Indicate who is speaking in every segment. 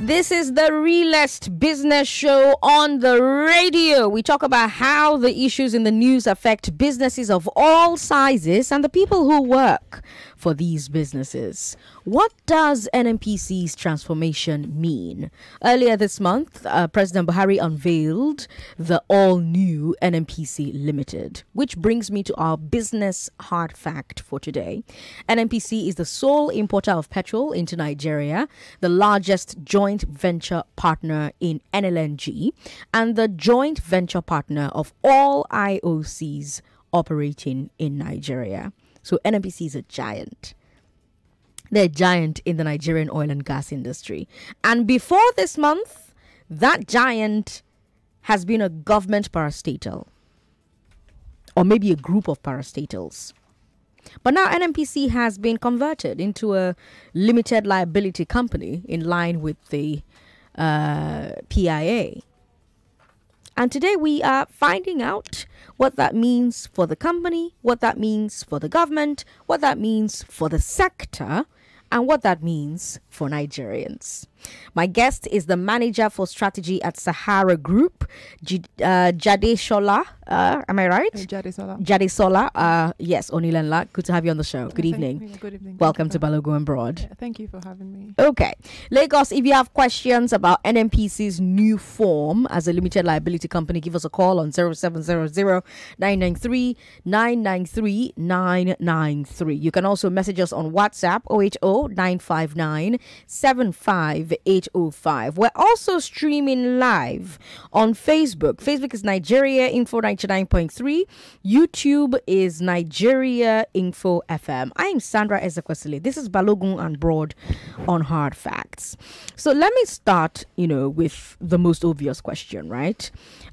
Speaker 1: This is the realest business show on the radio. We talk about how the issues in the news affect businesses of all sizes and the people who work for these businesses. What does Nnpc's transformation mean? Earlier this month, President Buhari unveiled the all-new Nnpc Limited, which brings me to our business hard fact for today. Nnpc is the sole importer of petrol into Nigeria, the largest joint venture partner in NLNG, and the joint venture partner of all IOCs operating in Nigeria. So Nnpc is a giant. They're a giant in the Nigerian oil and gas industry. And before this month, that giant has been a government parastatal, or maybe a group of parastatals. But now Nnpc has been converted into a limited liability company in line with the PIA. And today we are finding out what that means for the company, what that means for the government, what that means for the sector, and what that means for Nigerians. My guest is the manager for strategy at Sahara Group, Jadesola. Am I right?
Speaker 2: Jadesola.
Speaker 1: Jadesola. Yes, Onilenla. Good to have you on the show. Good evening.
Speaker 2: Good evening.
Speaker 1: Welcome to Balogun and Broad.
Speaker 2: Yeah, thank you for having me.
Speaker 1: Okay. Lagos, if you have questions about Nnpc's new form as a limited liability company, give us a call on 0700-993-993-993. You can also message us on WhatsApp 080-959-75805. We're also streaming live on Facebook. Facebook is Nigeria Info 99.3. YouTube is Nigeria Info FM. I am Sandra Ezekwesili. This is Balogun and Broad on Hard Facts. So let me start, with the most obvious question, right?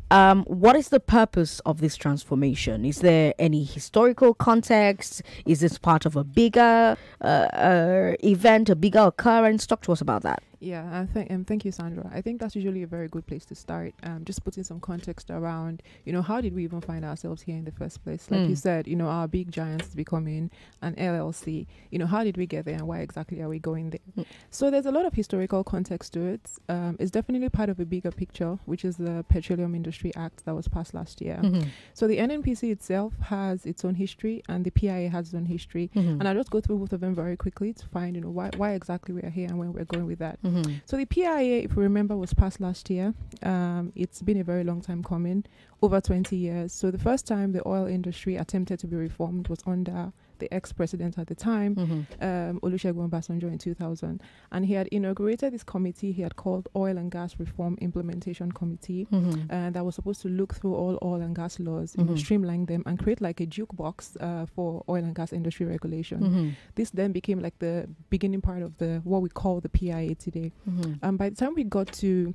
Speaker 1: What is the purpose of this transformation? Is there any historical context? Is this part of a bigger event, a bigger occurrence? Talk to us about that.
Speaker 2: Yeah, thank you, Sandra. I think that's usually a very good place to start. Just putting some context around, how did we even find ourselves here in the first place? Like you said, our big giants is becoming an LLC. How did we get there and why exactly are we going there? So there's a lot of historical context to it. It's definitely part of a bigger picture, which is the Petroleum Industry Act that was passed last year. So the Nnpc itself has its own history and the PIA has its own history. And I'll just go through both of them very quickly to find, why exactly we are here and where we're going with that. So the PIA, if we remember, was passed last year. It's been a very long time coming, over 20 years. So the first time the oil industry attempted to be reformed was under the ex-president at the time, Olusegun Obasanjo, in 2000. And he had inaugurated this committee he had called Oil and Gas Reform Implementation Committee, that was supposed to look through all oil and gas laws, streamline them and create like a jukebox for oil and gas industry regulation. This then became like the beginning part of what we call the PIA today. By the time we got to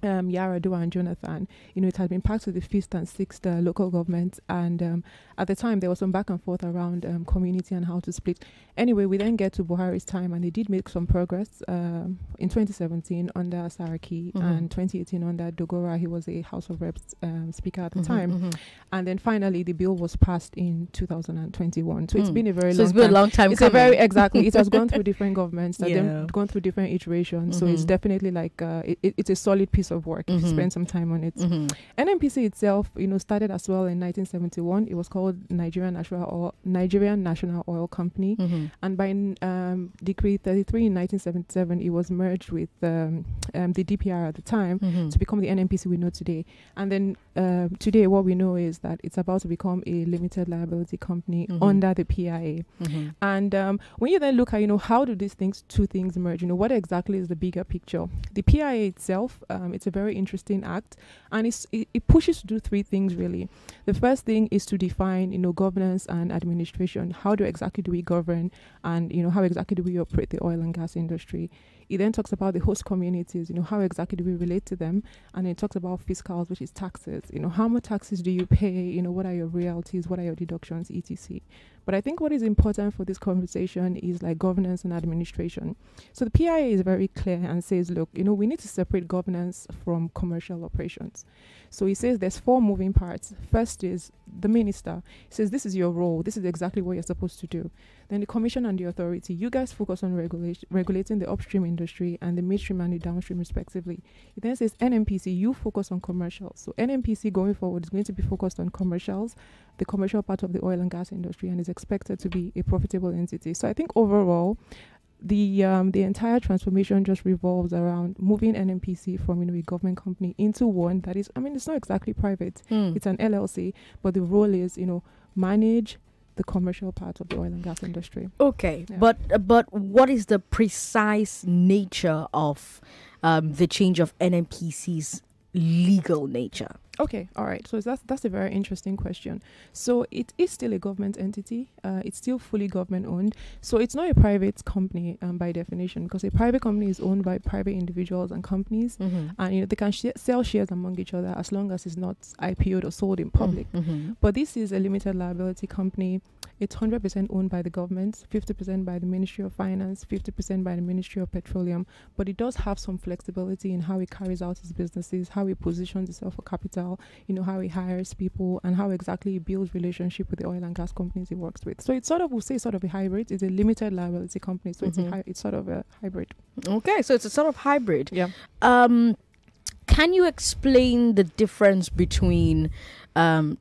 Speaker 2: Yaradua and Jonathan, it had been passed to the 5th and 6th local governments, and at the time there was some back and forth around community and how to split. Anyway, we then get to Buhari's time and they did make some progress in 2017 under Saraki and 2018 under Dogora. He was a House of Reps speaker at the time, and then finally the bill was passed in 2021. So it's been a very long time.
Speaker 1: It's been a long time.
Speaker 2: It's
Speaker 1: coming.
Speaker 2: a very exactly. It has gone through different governments, then gone through different iterations. So it's definitely like it's a solid piece of work if you spend some time on it. Nnpc itself, started as well in 1971. It was called Nigerian National Oil Company, and by Decree 33 in 1977, it was merged with the DPR at the time to become the Nnpc we know today. And then today, what we know is that it's about to become a limited liability company under the PIA. And when you then look at how do these two things merge? What exactly is the bigger picture? The PIA itself, it's a very interesting act, and it pushes to do three things really. The first thing is to define governance and administration. How exactly do we govern, and how exactly do we operate the oil and gas industry? It then talks about the host communities, how exactly do we relate to them? And it talks about fiscals, which is taxes. How much taxes do you pay? What are your royalties? What are your deductions, etc. But I think what is important for this conversation is like governance and administration. So the PIA is very clear and says, look, we need to separate governance from commercial operations. So he says there's 4 moving parts. First is the minister. He says this is your role. This is exactly what you're supposed to do. Then the commission and the authority. You guys focus on regulating the upstream industry industry and the midstream and the downstream respectively. It then says Nnpc, you focus on commercials. So Nnpc going forward is going to be focused on commercials, the commercial part of the oil and gas industry, and is expected to be a profitable entity. So I think overall, the entire transformation just revolves around moving Nnpc from a government company into one that is, it's not exactly private. It's an LLC, but the role is, manage the commercial part of the oil and gas industry.
Speaker 1: Okay, yeah. But what is the precise nature of the change of Nnpc's legal nature?
Speaker 2: Okay, all right. So that's a very interesting question. So it is still a government entity. It's still fully government owned. So it's not a private company by definition, because a private company is owned by private individuals and companies, and they can sell shares among each other as long as it's not IPO'd or sold in public. But this is a limited liability company. It's 100% owned by the government, 50% by the Ministry of Finance, 50% by the Ministry of Petroleum. But it does have some flexibility in how it carries out its businesses, how it positions itself for capital, how it hires people, and how exactly it builds relationship with the oil and gas companies it works with. So it's we'll say a hybrid. It's a limited liability company. So it's sort of a hybrid. Okay,
Speaker 1: so it's a sort of hybrid.
Speaker 2: Yeah.
Speaker 1: Can you explain the difference between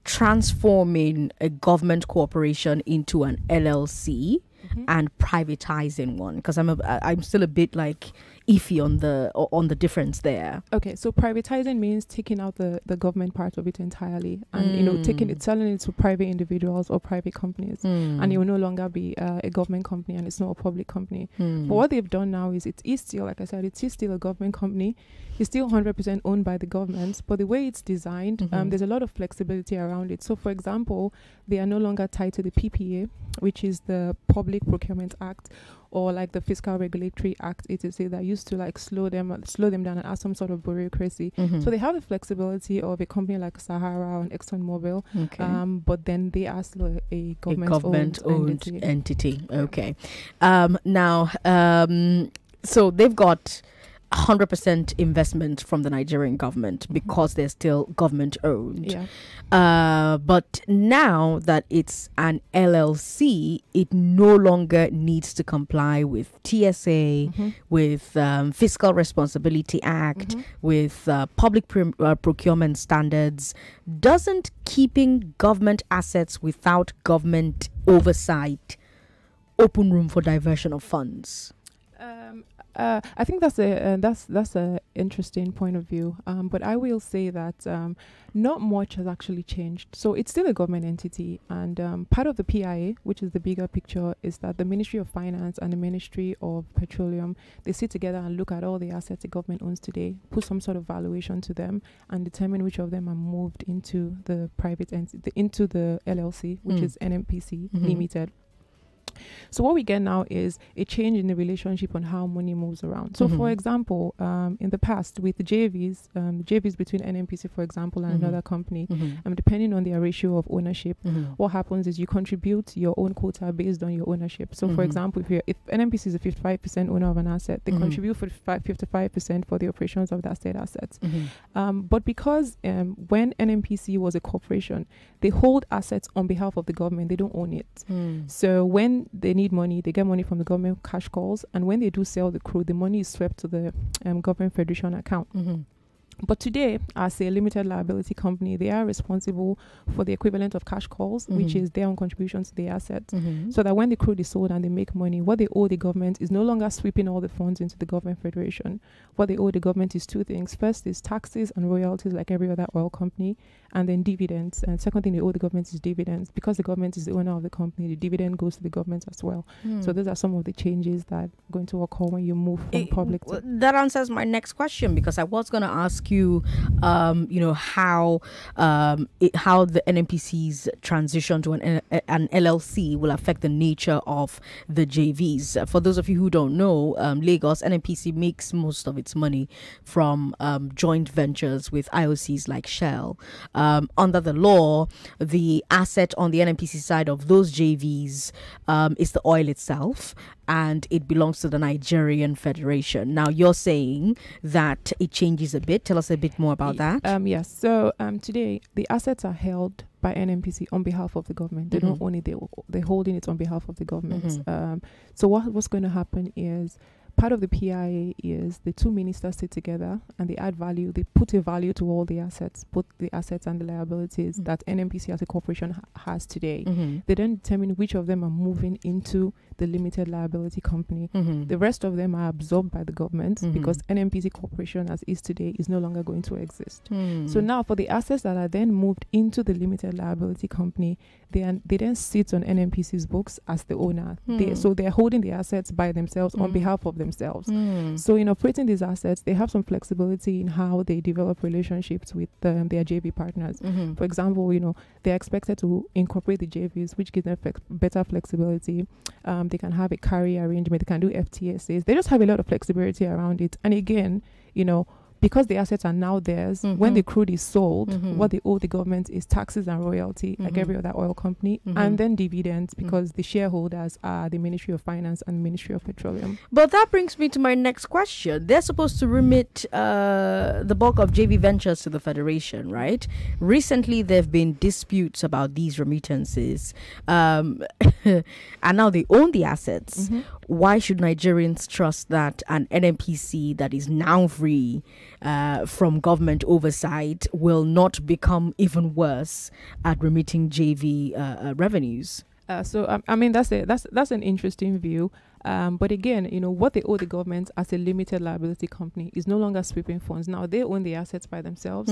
Speaker 1: transforming a government corporation into an LLC and privatizing one? Because I'm still a bit iffy on the difference there.
Speaker 2: Okay, so privatizing means taking out the government part of it entirely, and selling it to private individuals or private companies, and it will no longer be a government company, and it's not a public company. But what they've done now is it is still, like I said, it is still a government company. It's still 100% owned by the government, but the way it's designed, there's a lot of flexibility around it. So, for example, they are no longer tied to the PPA, which is the Public Procurement Act, or the Fiscal Regulatory Act, etc., that used to slow them down and add some sort of bureaucracy. So they have the flexibility of a company like Sahara and ExxonMobil, but then they are still a government-owned
Speaker 1: entity. Okay. So they've got 100% investment from the Nigerian government because they're still government owned.
Speaker 2: Yeah.
Speaker 1: But now that it's an LLC, it no longer needs to comply with TSA, with Fiscal Responsibility Act, with public procurement standards. Doesn't keeping government assets without government oversight open room for diversion of funds?
Speaker 2: I think that's a interesting point of view. But I will say that not much has actually changed. So it's still a government entity, and part of the PIA, which is the bigger picture, is that the Ministry of Finance and the Ministry of Petroleum, they sit together and look at all the assets the government owns today, put some sort of valuation to them, and determine which of them are moved into the private entity, into the LLC, which is Nnpc Limited. So what we get now is a change in the relationship on how money moves around. So for example, in the past with the JVs between Nnpc, for example, and another company, depending on their ratio of ownership, what happens is you contribute your own quota based on your ownership. So for example, if Nnpc is a 55% owner of an asset, they contribute for 55% for the operations of that state assets. But because when Nnpc was a corporation, they hold assets on behalf of the government, they don't own it. So when they need money, they get money from the government cash calls, and when they do sell the crude, the money is swept to the government federation account. But today, as a limited liability company, they are responsible for the equivalent of cash calls, which is their own contribution to the assets. So that when the crude is sold and they make money, what they owe the government is no longer sweeping all the funds into the government federation. What they owe the government is two things. First is taxes and royalties like every other oil company, and then dividends. And second thing they owe the government is dividends. Because the government is the owner of the company, the dividend goes to the government as well. So those are some of the changes that are going to occur when you move from public to...
Speaker 1: That answers my next question, because I was going to ask you, how the Nnpc's transition to an LLC will affect the nature of the JVs. For those of you who don't know, Lagos Nnpc makes most of its money from joint ventures with IOCs like Shell. Under the law, the asset on the Nnpc side of those JVs is the oil itself, and it belongs to the Nigerian Federation. Now, you're saying that it changes a bit. Tell us a bit more about that.
Speaker 2: Yes. So today, the assets are held by Nnpc on behalf of the government. They don't own it. They're holding it on behalf of the government. So what's going to happen is, part of the PIA is the two ministers sit together and they add value. They put a value to all the assets, both the assets and the liabilities that Nnpc as a corporation has today. They then determine which of them are moving into the limited liability company. The rest of them are absorbed by the government because Nnpc corporation as is today is no longer going to exist. So now for the assets that are then moved into the limited liability company, they then sit on Nnpc's books as the owner. So they're holding the assets by themselves on behalf of themselves. So in operating these assets, they have some flexibility in how they develop relationships with their JV partners. For example, they're expected to incorporate the JVs, which gives them better flexibility. They can have a carry arrangement. They can do FTSAs. They just have a lot of flexibility around it. And again, because the assets are now theirs, when the crude is sold, what they owe the government is taxes and royalty, like every other oil company, and then dividends, because the shareholders are the Ministry of Finance and Ministry of Petroleum.
Speaker 1: But that brings me to my next question. They're supposed to remit the bulk of JV ventures to the Federation, right? Recently, there have been disputes about these remittances, and now they own the assets. Why should Nigerians trust that an Nnpc that is now free from government oversight will not become even worse at remitting JV revenues?
Speaker 2: So I mean that's an interesting view. But again, what they owe the government as a limited liability company is no longer sweeping funds. Now they own the assets by themselves.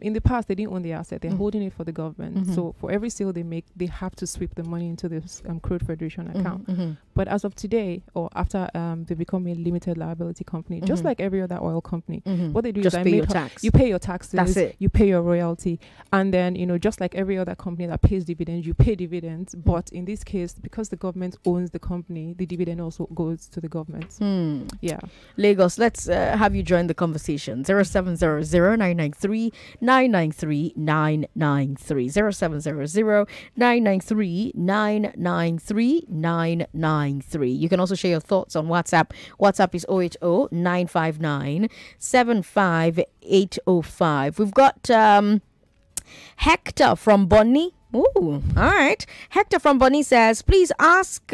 Speaker 2: In the past they didn't own the asset; they're holding it for the government. So for every sale they make, they have to sweep the money into this crude federation account. But as of today, or after they become a limited liability company, just like every other oil company, what they do
Speaker 1: just
Speaker 2: is
Speaker 1: pay your tax.
Speaker 2: You pay your taxes.
Speaker 1: That's it.
Speaker 2: You pay your royalty, and then just like every other company that pays dividends, you pay dividends. But in this case, because the government owns the company, the dividend also goes to the government. Yeah.
Speaker 1: Lagos, let's have you join the conversation. 0700-993-993-993. 0700-993-993. You can also share your thoughts on WhatsApp. WhatsApp is 080-959-75805. We've got Hector from Bonny. Ooh, all right. Hector from Bonny says, please ask...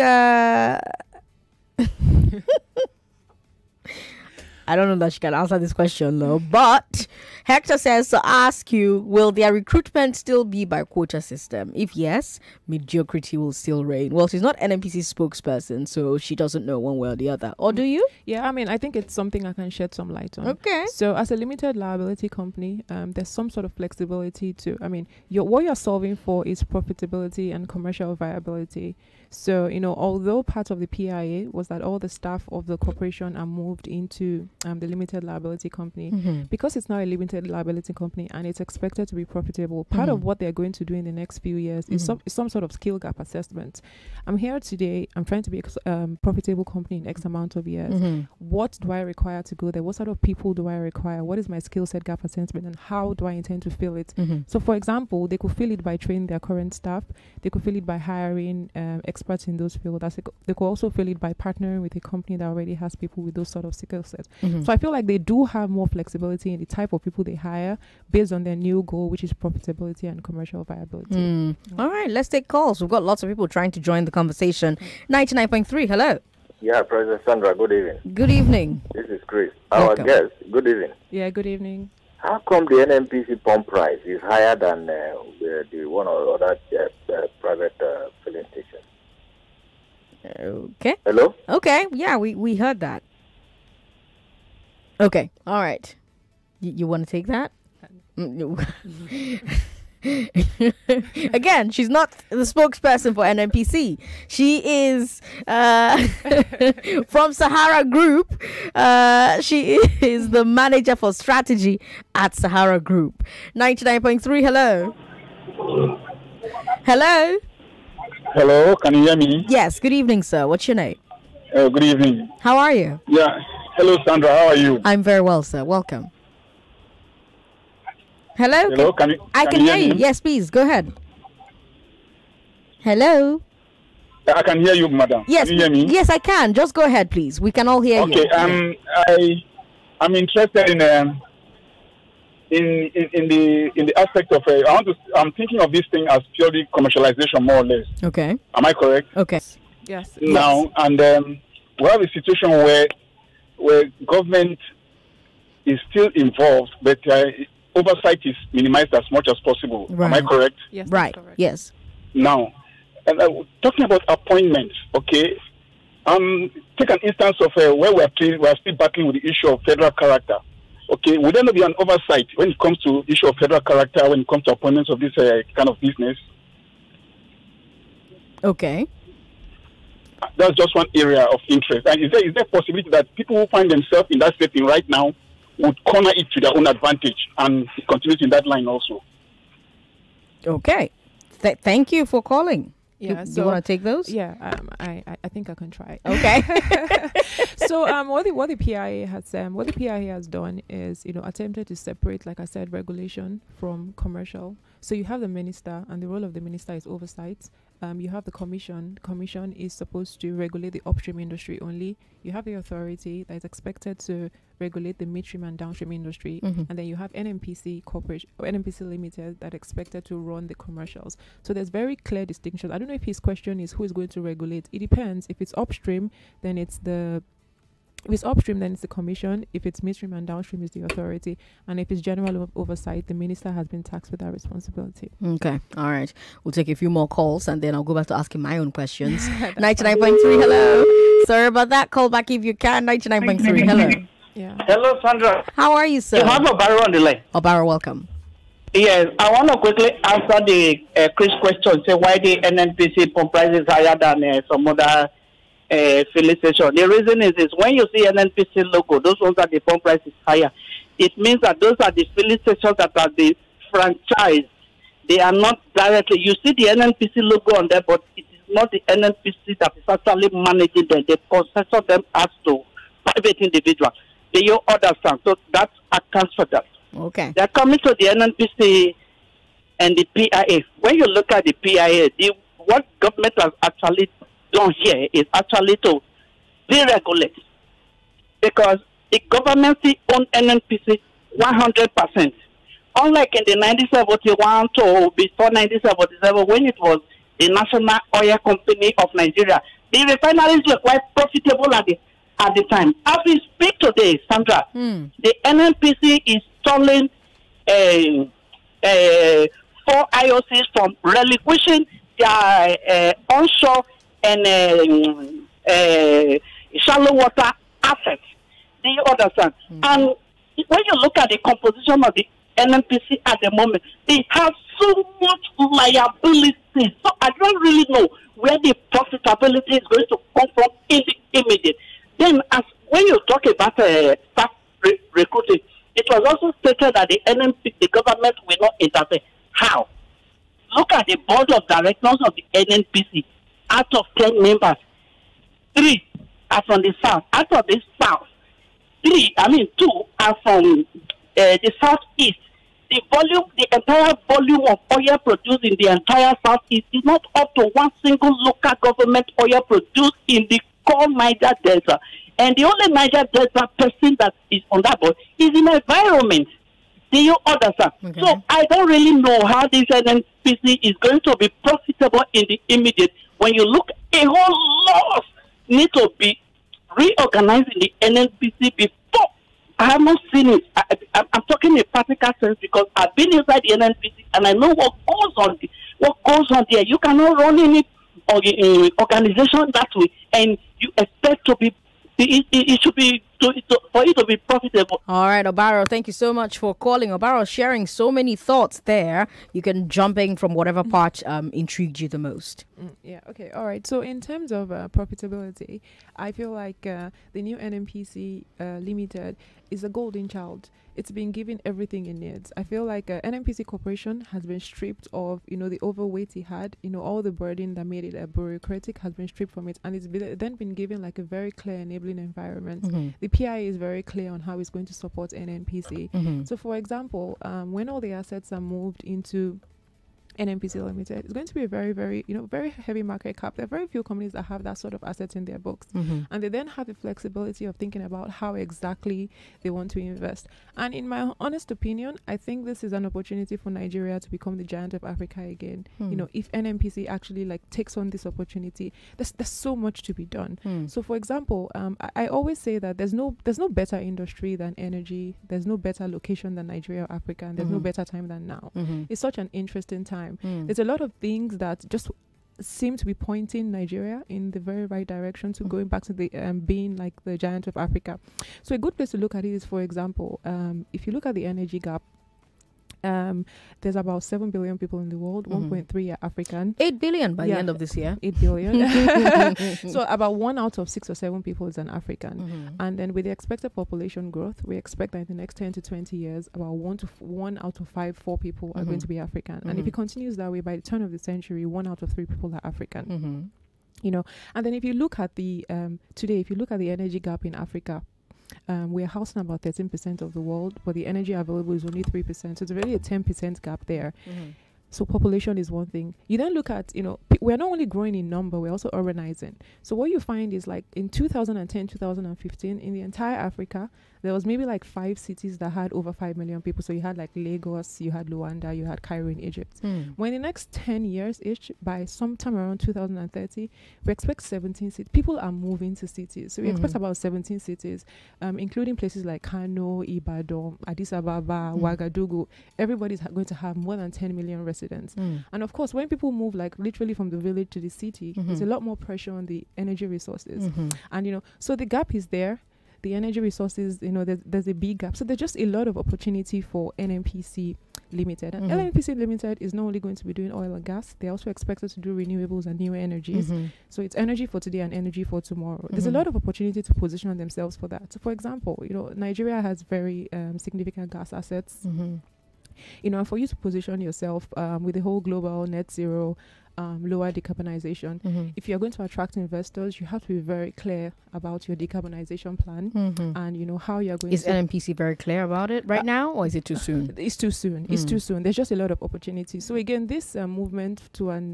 Speaker 1: I don't know that she can answer this question though, but Hector says to ask you, will their recruitment still be by quota system? If yes, mediocrity will still reign. Well, she's not Nnpc's spokesperson, so she doesn't know one way or the other. Or do you?
Speaker 2: Yeah, I mean, I think it's something I can shed some light on.
Speaker 1: Okay.
Speaker 2: So as a limited liability company, there's some sort of flexibility to, what you're solving for is profitability and commercial viability. So, although part of the PIA was that all the staff of the corporation are moved into the limited liability company, because it's now a limited liability company and it's expected to be profitable, part of what they're going to do in the next few years is some sort of skill gap assessment. I'm here today, I'm trying to be a profitable company in X amount of years. What do I require to go there? What sort of people do I require? What is my skill set gap assessment and how do I intend to fill it? So, for example, they could fill it by training their current staff. They could fill it by hiring experts in those fields. They could also fill it by partnering with a company that already has people with those sort of skill sets. So I feel like they do have more flexibility in the type of people they hire based on their new goal, which is profitability and commercial viability.
Speaker 1: All right, let's take calls. We've got lots of people trying to join the conversation. 99.3, hello.
Speaker 3: Yeah, President Sandra, good evening.
Speaker 1: Good evening.
Speaker 3: This is Chris. Our guest, good evening.
Speaker 2: Yeah, good evening.
Speaker 3: How come the Nnpc pump price is higher than the one or other private filling station?
Speaker 1: Okay.
Speaker 3: Hello?
Speaker 1: Okay, yeah, we heard that. Okay, all right. You want to take that? Again, she's not the spokesperson for Nnpc. She is from Sahara Group. She is the manager for strategy at Sahara Group. 99.3, hello. Hello.
Speaker 4: Hello, can you hear me?
Speaker 1: Yes, good evening, sir. What's your name?
Speaker 4: Good evening.
Speaker 1: How are you?
Speaker 4: Yeah. Hello, Sandra. How are you?
Speaker 1: I'm very well, sir. Welcome. Hello?
Speaker 4: Hello,
Speaker 1: I can hear you. Yes, please. Go ahead. Hello?
Speaker 4: I can hear you, madam.
Speaker 1: Yes,
Speaker 4: can you hear me?
Speaker 1: Yes, I can. Just go ahead, please. We can all hear you.
Speaker 4: Okay. I'm interested in the aspect of I'm thinking of this thing as purely commercialization, more or less.
Speaker 1: Okay.
Speaker 4: Am I correct?
Speaker 1: Okay.
Speaker 2: Yes.
Speaker 4: Now, and we have a situation where government is still involved, but oversight is minimized as much as possible.
Speaker 1: Right.
Speaker 4: Am I correct?
Speaker 2: Yes, that's
Speaker 1: Right.
Speaker 2: correct.
Speaker 1: Yes.
Speaker 4: Now, and talking about appointments, okay. Take an instance of where we are still battling with the issue of federal character. Okay, would there not be an oversight when it comes to issue of federal character when it comes to appointments of this kind of business?
Speaker 1: Okay.
Speaker 4: That's just one area of interest. And is there a possibility that people who find themselves in that setting right now would corner it to their own advantage and continue in that line also?
Speaker 1: Okay. Thank you for calling.
Speaker 2: Yeah,
Speaker 1: Do you want to take those?
Speaker 2: Yeah, I think I can try.
Speaker 1: Okay.
Speaker 2: So what the PIA has done is, you know, attempted to separate, like I said, regulation from commercial. So you have the minister, and the role of the minister is oversight. You have the commission. The commission is supposed to regulate the upstream industry only. You have the authority that is expected to regulate the midstream and downstream industry, and then you have Nnpc Corporation, or Nnpc Limited, that expected to run the commercials. So there's very clear distinction. I don't know if his question is who is going to regulate. It depends. If it's upstream, then it's the commission. If it's midstream and downstream, it's the authority. And if it's general oversight, the minister has been tasked with that responsibility.
Speaker 1: Okay. All right. We'll take a few more calls and then I'll go back to asking my own questions. 99.3. Hello. Sorry about that. Call back if you can. 99.3. Hello.
Speaker 2: Yeah.
Speaker 5: Hello, Sandra.
Speaker 1: How are you, sir?
Speaker 5: You have a barrel on the line.
Speaker 1: Obara, welcome.
Speaker 5: Yes, I want to quickly answer the Chris question. Say why the Nnpc pump price is higher than some other filling station. The reason is when you see Nnpc logo, those ones that the pump price is higher. It means that those are the filling stations that are the franchise. They are not directly. You see the Nnpc logo on there, but it is not the Nnpc that is actually managing them. They concession them as to private individuals. Do you understand? So that accounts for that.
Speaker 1: Okay.
Speaker 5: They're coming to the Nnpc and the PIA. When you look at the PIA, what government has actually done here is actually to deregulate, because the government owns Nnpc 100%. Unlike in the 1971 to before 1977, when it was the National Oil Company of Nigeria, the refineries were quite profitable at the time. As we speak today, Sandra, the Nnpc is stalling 4 IOCs from relinquishing their onshore and shallow water assets. Do you understand? And when you look at the composition of the Nnpc at the moment, they have so much liability. So I don't really know where the profitability is going to come from in the immediate. Then, when you talk about staff recruiting, it was also stated that the government will not interfere. How? Look at the board of directors of the Nnpc. Out of 10 members, 3 are from the south. Out of the south, 2 are from the southeast. The entire volume of oil produced in the entire southeast is not up to one single local government oil produced in the core Niger Delta. And the only Niger Delta person that is on that board is in environment. Do you understand? Okay. So I don't really know how this Nnpc is going to be profitable in the immediate. When you look, a whole lot need to be reorganized in the Nnpc before. I have not seen it. I'm talking in practical sense because I've been inside the Nnpc and I know what goes on there. You cannot run any organization that way, and you expect to be. It should be for it to be profitable.
Speaker 1: All right, Obaro, thank you so much for calling. Obaro, sharing so many thoughts there. You can jump in from whatever part intrigued you the most.
Speaker 2: Yeah, okay, all right. So in terms of profitability, I feel like the new Nnpc Limited is a golden child. It's been given everything it needs. I feel like Nnpc Corporation has been stripped of, the overweight it had, all the burden that made it bureaucratic has been stripped from it, and it's then been given like a very clear enabling environment. The PI is very clear on how it's going to support Nnpc. So for example, when all the assets are moved into Nnpc Limited, it's going to be a very, very, very heavy market cap. There are very few companies that have that sort of assets in their books. And they then have the flexibility of thinking about how exactly they want to invest. And in my honest opinion, I think this is an opportunity for Nigeria to become the giant of Africa again. If Nnpc actually takes on this opportunity, there's so much to be done. So for example, I always say that there's no better industry than energy. There's no better location than Nigeria or Africa, and there's no better time than now. It's such an interesting time. There's a lot of things that just seem to be pointing Nigeria in the very right direction to going back to the being like the giant of Africa. So a good place to look at it is, for example, if you look at the energy gap, there's about 7 billion people in the world. 1.3 are African.
Speaker 1: 8 billion by the end of this year.
Speaker 2: 8 billion. So about 1 out of 6 or 7 people is an African. And then with the expected population growth, we expect that in the next 10 to 20 years, about 1 out of 4 people are going to be African. And if it continues that way, by the turn of the century, 1 out of 3 people are African. And then if you look at the today, if you look at the energy gap in Africa, we're housing about 13% of the world, but the energy available is only 3%. So it's really a 10% gap there. So population is one thing. You then look at, we're not only growing in number, we're also urbanizing. So what you find is like in 2010, 2015, in the entire Africa, there was maybe like 5 cities that had over 5 million people. So you had like Lagos, you had Luanda, you had Cairo in Egypt. When in the next 10 years each, by sometime around 2030, we expect 17 cities. People are moving to cities. So we expect about 17 cities, including places like Kano, Ibadan, Addis Ababa, Ouagadougou. Everybody's going to have more than 10 million residents. And of course, when people move like literally from the village to the city, there's a lot more pressure on the energy resources. And, so the gap is there. The energy resources, there's a big gap. So there's just a lot of opportunity for Nnpc Limited. And Nnpc Limited is not only going to be doing oil and gas, they're also expected to do renewables and new energies. So it's energy for today and energy for tomorrow. There's a lot of opportunity to position themselves for that. So for example, Nigeria has very significant gas assets. And for you to position yourself with the whole global net zero, lower decarbonization, if you're going to attract investors, you have to be very clear about your decarbonization plan and how you're going
Speaker 1: to... Is Nnpc very clear about it right now, or is it too soon?
Speaker 2: It's too soon. It's too soon. There's just a lot of opportunities. So again, this movement to an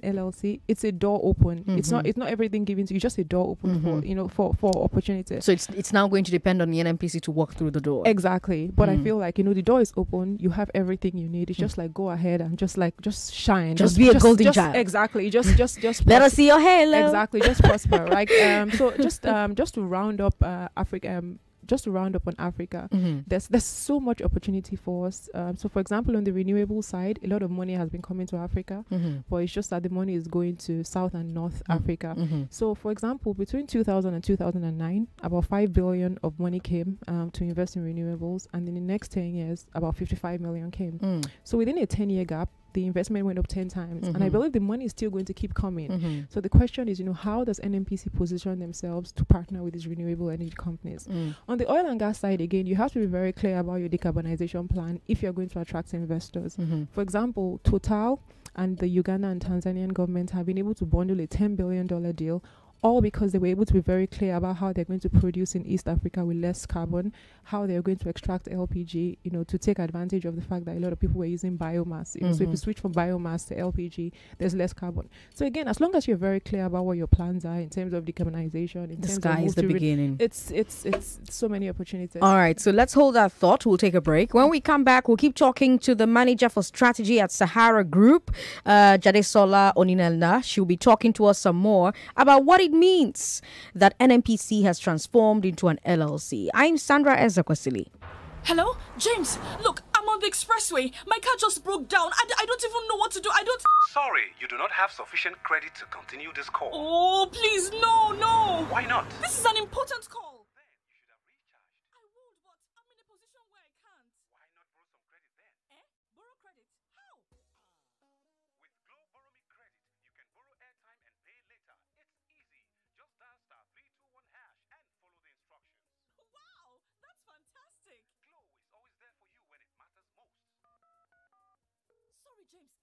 Speaker 2: LLC, it's a door open. It's not everything given to you, just a door open for opportunities.
Speaker 1: So it's now going to depend on the Nnpc to walk through the door.
Speaker 2: Exactly. But I feel like the door is open. You have everything you need. It's just like go ahead and just shine.
Speaker 1: Just be a golden child.
Speaker 2: Exactly. Just
Speaker 1: let us see your halo.
Speaker 2: Exactly. Just prosper, right? So just to round up Africa. Just to round up on Africa, there's so much opportunity for us. So for example, on the renewable side, a lot of money has been coming to Africa, but it's just that the money is going to South and North Africa. So for example, between 2000 and 2009, about 5 billion of money came to invest in renewables, and in the next 10 years, about 55 million came. So within a 10-year gap, the investment went up 10 times. And I believe the money is still going to keep coming. So the question is, how does Nnpc position themselves to partner with these renewable energy companies? On the oil and gas side, again, you have to be very clear about your decarbonization plan if you're going to attract investors. For example, Total and the Uganda and Tanzanian government have been able to bundle a $10 billion deal, all because they were able to be very clear about how they're going to produce in East Africa with less carbon, how they're going to extract LPG, to take advantage of the fact that a lot of people were using biomass. So if you switch from biomass to LPG, there's less carbon. So again, as long as you're very clear about what your plans are in terms of decarbonization,
Speaker 1: the sky is the beginning.
Speaker 2: It's so many opportunities.
Speaker 1: All right, so let's hold that thought. We'll take a break. When we come back, we'll keep talking to the manager for strategy at Sahara Group, Jadesola Oninelna. She'll be talking to us some more about what it means that Nnpc has transformed into an LLC. I'm Sandra Ezekwesili.
Speaker 6: Hello? James, look, I'm on the expressway. My car just broke down. I don't even know what to do.
Speaker 7: Sorry, you do not have sufficient credit to continue this call.
Speaker 6: Oh, please, no.
Speaker 7: Why not?
Speaker 6: This is an important call.
Speaker 7: Then you should have recharged.
Speaker 6: I would, but I'm in a position where I can't.
Speaker 7: Why not borrow some credit then?
Speaker 6: Borrow credit? How?
Speaker 7: With Glow Borrow Me Credit, you can borrow airtime and pay later. It's easy. Just dial *321# and follow the instructions.
Speaker 6: Wow, that's fantastic.
Speaker 7: Glow is always there for you when it matters most.
Speaker 6: Sorry, James.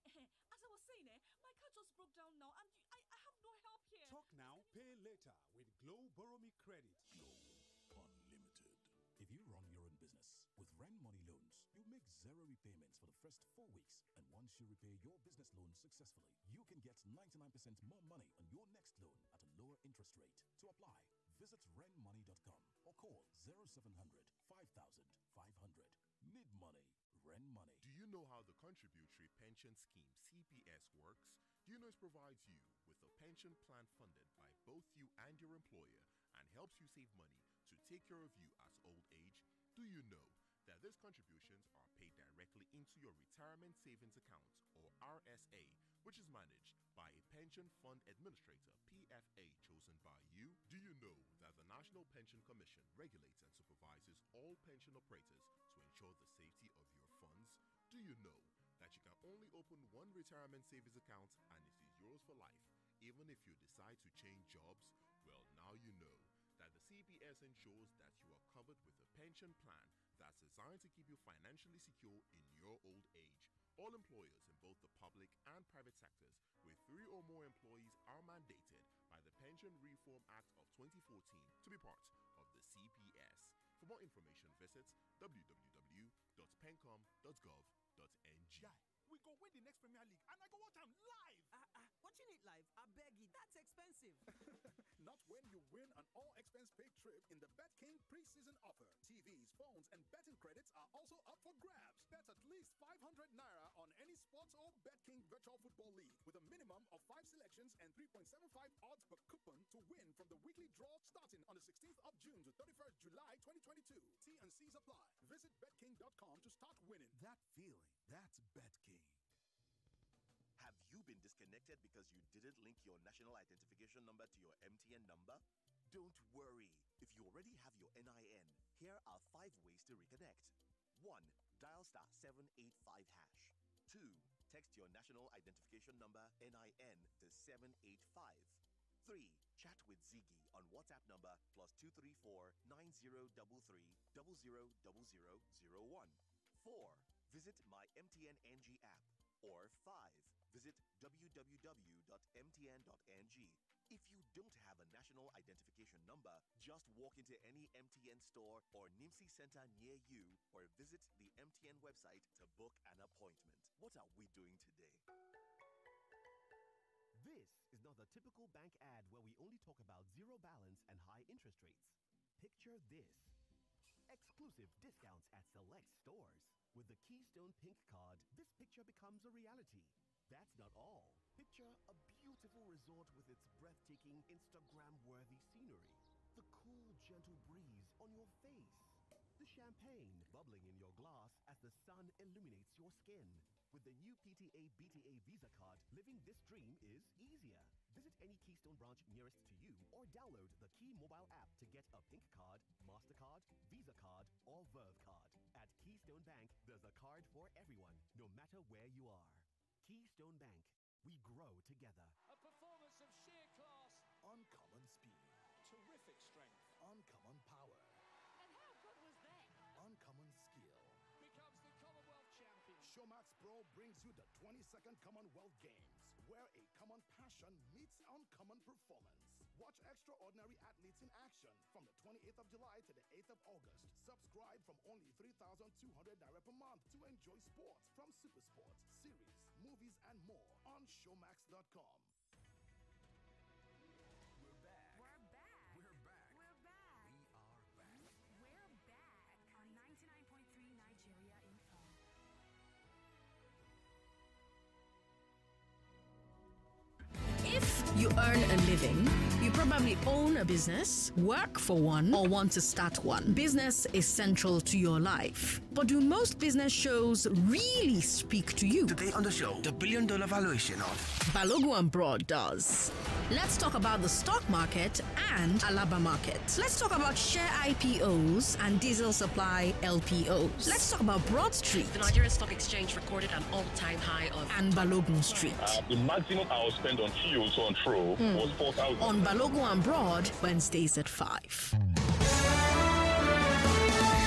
Speaker 6: As I was saying, my car just broke down now, and I have no help here.
Speaker 8: Talk now, pay later with Glow Borrow Me Credit. Glow Unlimited. If you run your own business with Rent Money Loans, you make
Speaker 9: 0 repayments for the first 4 weeks. And once you repay your business loan successfully, you can get 99% more money on your next loan at a lower interest rate. To apply, visit renmoney.com or call 0700 5000 500. Need money, Ren Money.
Speaker 10: Do you know how the Contributory Pension Scheme CPS works? Do you know it provides you with a pension plan funded by both you and your employer and helps you save money to take care of you as old age? Do you know that these contributions are paid directly into your Retirement Savings Account, or RSA, which is managed by a Pension Fund Administrator, PFA, chosen by you? Do you know that the National Pension Commission regulates and supervises all pension operators to ensure the safety of your funds? Do you know that you can only open one retirement savings account and it is yours for life, even if you decide to change jobs? Well, now you know that the CPS ensures that you are covered with a pension plan that's designed to keep you financially secure in your old age. All employers in both the public and private sectors with 3 or more employees are mandated by the Pension Reform Act of 2014 to be part of the CPS. For more information, visit www.pencom.gov.ng.
Speaker 8: We go win the next Premier League and I go watch them live.
Speaker 11: Watching it live, I beg you, that's expensive.
Speaker 12: Not when you win an all-expense-paid trip in the BetKing preseason offer. TVs, phones, and betting credits are also up for grabs. Bet at least 500 naira on any sports or BetKing virtual football league with a minimum of 5 selections and 3.75 odds per coupon to win from the weekly draw starting on the 16th of June to 31st July 2022. T&Cs apply. Visit betking.com to start winning.
Speaker 13: That feeling, that's BetKing.
Speaker 14: Have you been disconnected because you didn't link your national identification number to your MTN number? Don't worry. If you already have your NIN, here are 5 ways to reconnect. 1. Dial *785#. 2. Text your national identification number NIN to 785. 3. Chat with Ziggy on WhatsApp number +234 9033 000001. 4. Visit my MTN NG app. Or 5. Visit www.mtn.ng. If you don't have a national identification number, just walk into any MTN store or Nnpc center near you or visit the MTN website to book an appointment. What are we doing today?
Speaker 15: This is not the typical bank ad where we only talk about zero balance and high interest rates. Picture this. Exclusive discounts at select stores. With the Keystone Pink card, this picture becomes a reality. That's not all. Picture a beautiful resort with its breathtaking Instagram-worthy scenery. The cool, gentle breeze on your face. The champagne bubbling in your glass as the sun illuminates your skin. With the new PTA BTA Visa card, living this dream is easier. Visit any Keystone branch nearest to you or download the Key mobile app to get a Pink card, MasterCard, Visa card, or Verve card. At Keystone Bank, there's a card for everyone, no matter where you are. Keystone Bank, we grow together.
Speaker 16: A performance of sheer class.
Speaker 13: Uncommon speed.
Speaker 16: Terrific strength.
Speaker 13: Uncommon power.
Speaker 16: And how good was that?
Speaker 13: Uncommon skill.
Speaker 16: Becomes the Commonwealth champion.
Speaker 12: Showmax Pro brings you the 22nd Commonwealth Games, where a common passion meets uncommon performance. Watch extraordinary athletes in action from the 28th of July to the 8th of August. Subscribe from only 3,200 naira per month to enjoy sports from Super Sports, series, movies, and more on Showmax.com.
Speaker 13: We're back.
Speaker 17: We're back.
Speaker 13: We're back.
Speaker 17: We're back.
Speaker 13: We are back.
Speaker 17: We're back on 99.3 Nigeria Info.
Speaker 1: If you earn a living, you probably own a business, work for one, or want to start one. Business is central to your life. But do most business shows really speak to you?
Speaker 18: Today on the show, the $1 billion valuation of
Speaker 1: Balogun and Broad does. Let's talk about the stock market and Alaba market. Let's talk about share IPOs and diesel supply LPOs. Let's talk about Broad Street.
Speaker 19: The Nigerian Stock Exchange recorded an all-time high of...
Speaker 1: And Balogun Street.
Speaker 20: The maximum I will spend on fuel to and fro was 4,000.
Speaker 1: On Balogun and Broad, Wednesdays at 5.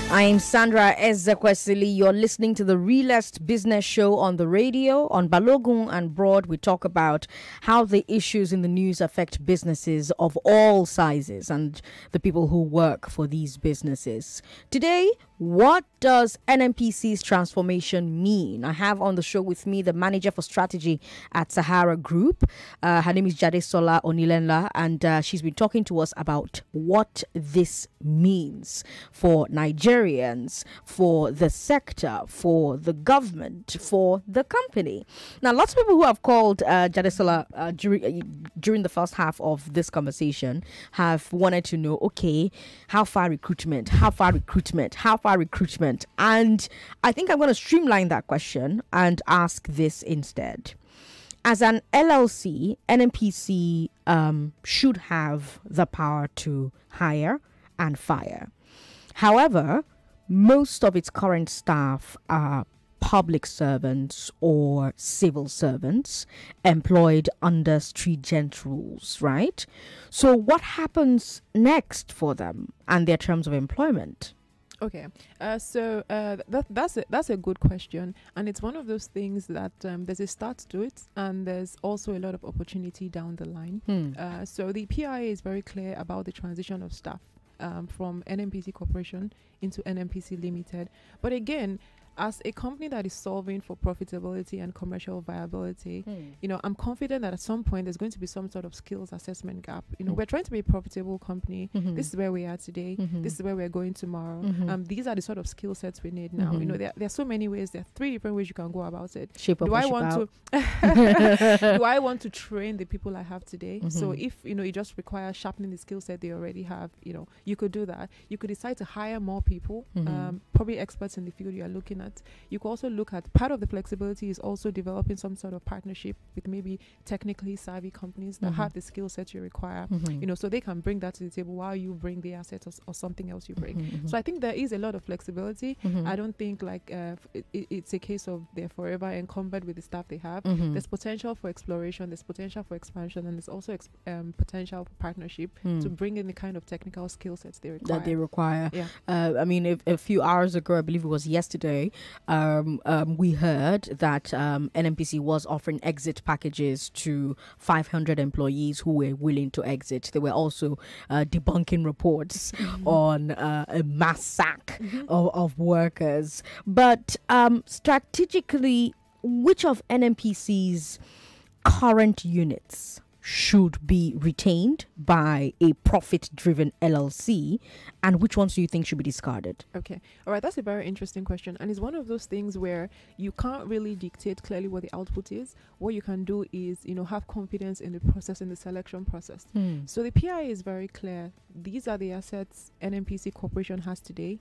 Speaker 1: I'm Sandra Ezekwesili. You're listening to the realest business show on the radio. On Balogun and Broad, we talk about how the issues in the news affect businesses of all sizes and the people who work for these businesses. Today, What does NNPC's transformation mean? I have on the show with me the manager for strategy at Sahara Group. Her name is Jadesola Onilenla, and she's been talking to us about what this means for Nigerians, for the sector, for the government, for the company. Now, lots of people who have called Jadesola during the first half of this conversation have wanted to know, okay, how far recruitment? And I think I'm going to streamline that question and ask this instead. As an LLC, NNPC should have the power to hire and fire. However, most of its current staff are public servants or civil servants employed under stringent rules, right? So what happens next for them and their terms of employment?
Speaker 2: Okay, so that's a good question, and it's one of those things that there's a start to it, and there's also a lot of opportunity down the line. So the PIA is very clear about the transition of staff from NNPC Corporation into NNPC Limited. But again, as a company that is solving for profitability and commercial viability, I'm confident that at some point there's going to be some sort of skills assessment gap. We're trying to be a profitable company. This is where we are today. This is where we're going tomorrow. These are the sort of skill sets we need now. There are so many ways. There are 3 different ways you can go about it. Do I want to train the people I have today? So if you just require sharpening the skill set they already have, you could do that. You could decide to hire more people, probably experts in the field you are looking at. You could also look at part of the flexibility is also developing some sort of partnership with maybe technically savvy companies that have the skill set you require, so they can bring that to the table while you bring the assets or something else you bring. So I think there is a lot of flexibility. I don't think it's a case of they're forever encumbered with the staff they have. There's potential for exploration, there's potential for expansion, and there's also potential for partnership to bring in the kind of technical skill sets they require.
Speaker 1: Yeah. I mean, a few hours ago, I believe it was yesterday, we heard that NNPC was offering exit packages to 500 employees who were willing to exit. They were also debunking reports on a mass sack of workers. But strategically, which of NNPC's current units should be retained by a profit-driven LLC, and which ones do you think should be discarded?
Speaker 2: Okay, all right, that's a very interesting question, and it's one of those things where you can't really dictate clearly what the output is. What you can do is, have confidence in the process, in the selection process. So the PI is very clear. These are the assets NNPC Corporation has today.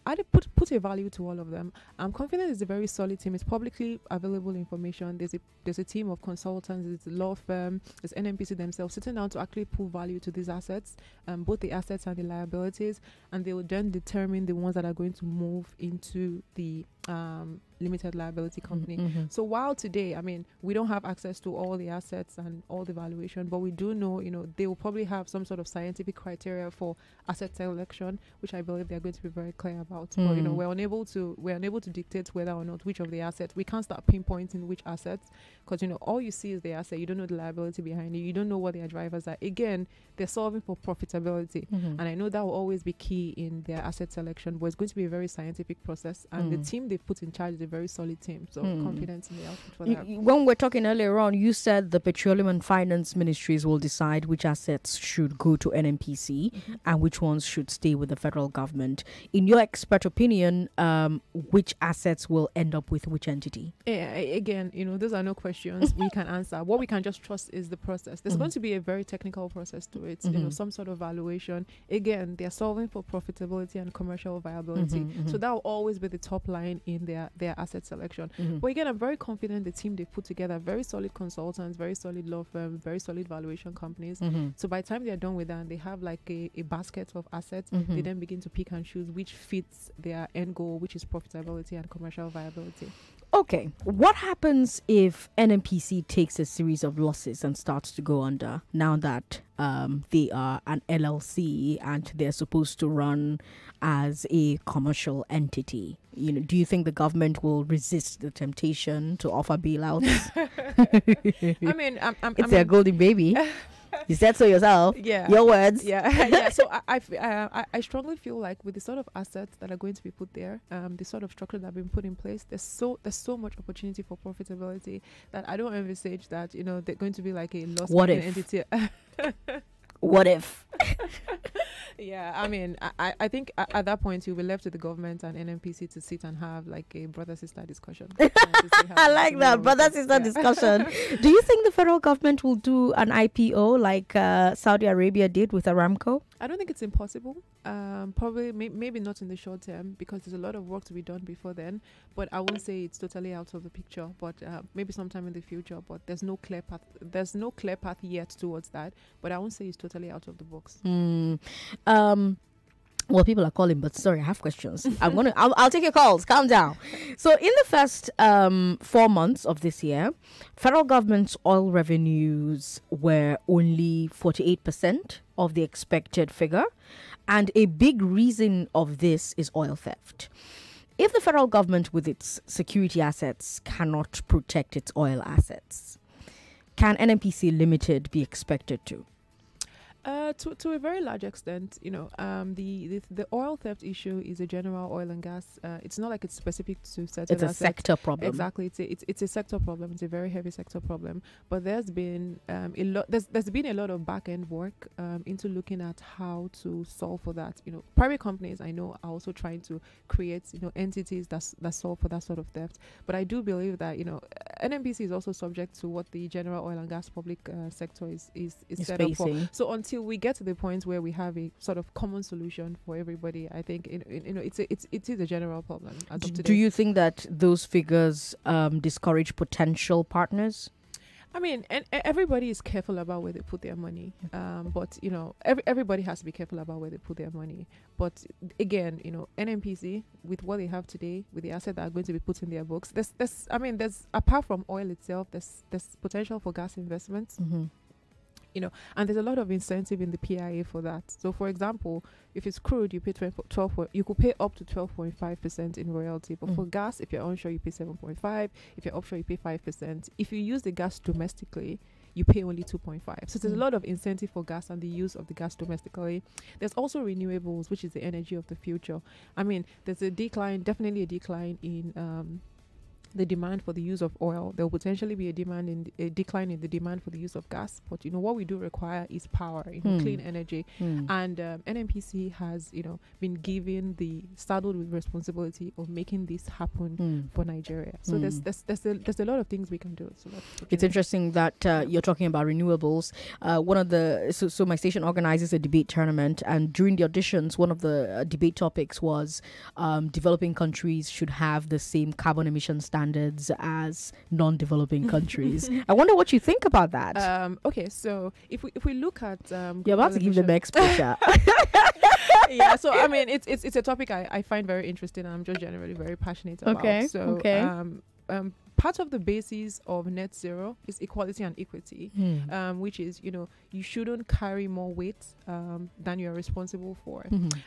Speaker 2: I'd put a value to all of them. I'm confident it's a very solid team. It's publicly available information. There's a team of consultants, there's a law firm, there's NNPC themselves sitting down to actually put value to these assets, both the assets and the liabilities, and they will then determine the ones that are going to move into the limited liability company. So while today, we don't have access to all the assets and all the valuation, but we do know, they will probably have some sort of scientific criteria for asset selection, which I believe they're going to be very clear about. But we're unable to dictate whether or not which of the assets. We can't start pinpointing which assets, because all you see is the asset. You don't know the liability behind it. You don't know what their drivers are. Again, they're solving for profitability, and I know that will always be key in their asset selection. But it's going to be a very scientific process, and the team they've put in charge is a very solid team. So confidence in the output for that.
Speaker 1: When we're talking earlier on, you said the Petroleum and Finance Ministries will decide which assets should go to NNPC and which ones should stay with the federal government. In your expert opinion, which assets will end up with which entity?
Speaker 2: Again, those are no questions we can answer. What we can just trust is the process. There's going to be a very technical process to it, some sort of valuation. Again, they're solving for profitability and commercial viability. So that will always be the top line in their asset selection. But again, I'm very confident the team they've put together, very solid consultants, very solid law firm, very solid valuation companies. So by the time they're done with that, they have like a basket of assets. They then begin to pick and choose which fits their end goal, which is profitability and commercial viability.
Speaker 1: Okay, what happens if NNPC takes a series of losses and starts to go under now that they are an LLC and they're supposed to run as a commercial entity? Do you think the government will resist the temptation to offer bailouts?
Speaker 2: It's
Speaker 1: their golden baby. You said so yourself.
Speaker 2: Yeah.
Speaker 1: Your words.
Speaker 2: Yeah. Yeah. So I strongly feel like with the sort of assets that are going to be put there, the sort of structure that have been put in place, there's so much opportunity for profitability that I don't envisage that, you know, they're going to be like a loss-making entity.
Speaker 1: What if?
Speaker 2: Yeah, I mean, I think at that point you'll be left to the government and Nnpc to sit and have like a brother-sister discussion.
Speaker 1: I like that, brother-sister discussion. Do you think the federal government will do an IPO like Saudi Arabia did with Aramco?
Speaker 2: I don't think it's impossible. Probably, maybe not in the short term because there's a lot of work to be done before then. But I won't say it's totally out of the picture. But maybe sometime in the future. But there's no clear path. There's no clear path yet towards that. But I won't say it's totally out of the box.
Speaker 1: Well, people are calling, but sorry, I have questions. I'll take your calls. Calm down. So, in the first 4 months of this year, federal government's oil revenues were only 48% of the expected figure, and a big reason of this is oil theft. If the federal government, with its security assets, cannot protect its oil assets, can Nnpc Limited be expected to?
Speaker 2: To a very large extent, you know, the oil theft issue is a general oil and gas. It's not like it's specific to certain
Speaker 1: It's a sector problem.
Speaker 2: Exactly, it's a sector problem. It's a very heavy sector problem. But there's been a lot. There's been a lot of back end work into looking at how to solve for that. You know, private companies I know are also trying to create entities that solve for that sort of theft. But I do believe that Nnpc is also subject to what the general oil and gas public sector is set up for. So until we get to the point where we have a sort of common solution for everybody, I think it is a general problem.
Speaker 1: Do you think that those figures discourage potential partners?
Speaker 2: I mean, and everybody is careful about where they put their money. But everybody has to be careful about where they put their money. But again, Nnpc, with what they have today, with the assets that are going to be put in their books, there's apart from oil itself, there's potential for gas investments.
Speaker 1: Mm-hmm.
Speaker 2: And there's a lot of incentive in the PIA for that. So, for example, if it's crude, you pay 12. You could pay up to 12.5% in royalty. But for gas, if you're onshore, you pay 7.5. If you're offshore, you pay 5%. If you use the gas domestically, you pay only 2.5. So there's a lot of incentive for gas and the use of the gas domestically. There's also renewables, which is the energy of the future. I mean, there's definitely a decline in the demand for the use of oil. There will potentially be a decline in the demand for the use of gas. But what we do require is power, clean energy. And Nnpc has been saddled with responsibility of making this happen for Nigeria. So there's a lot of things we can do.
Speaker 1: It's interesting that you're talking about renewables. So my station organizes a debate tournament, and during the auditions, one of the debate topics was developing countries should have the same carbon emission standards as non-developing countries. I wonder what you think about that.
Speaker 2: Okay, so if we look at
Speaker 1: you're about to give them exposure.
Speaker 2: Yeah, so I mean it's a topic I find very interesting, and I'm just generally very passionate about. Part of the basis of net zero is equality and equity, which is, you shouldn't carry more weight than you're responsible for.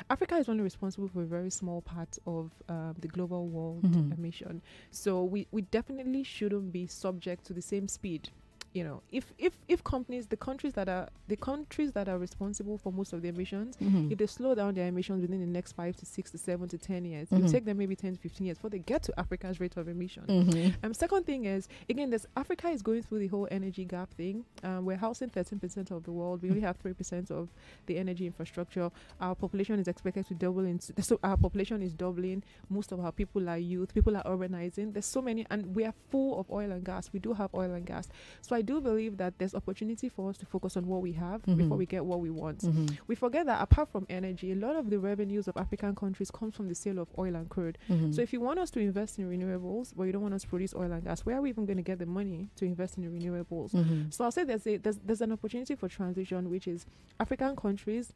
Speaker 2: Africa is only responsible for a very small part of the global world emission. So we definitely shouldn't be subject to the same speed. If companies, the countries that are responsible for most of the emissions, if they slow down their emissions within the next 5 to 6 to 7 to 10 years, it will take them maybe 10 to 15 years before they get to Africa's rate of emission. Second thing is, again, Africa is going through the whole energy gap thing. We're housing 13% of the world. We only have 3% of the energy infrastructure. Our population is expected to double. So our population is doubling. Most of our people are youth. People are urbanizing. There's so many, and we are full of oil and gas. We do have oil and gas. So I do believe that there's opportunity for us to focus on what we have before we get what we want. We forget that apart from energy, a lot of the revenues of African countries comes from the sale of oil and crude. So if you want us to invest in renewables, but you don't want us to produce oil and gas, where are we even going to get the money to invest in the renewables? So I'll say there's an opportunity for transition, which is African countries,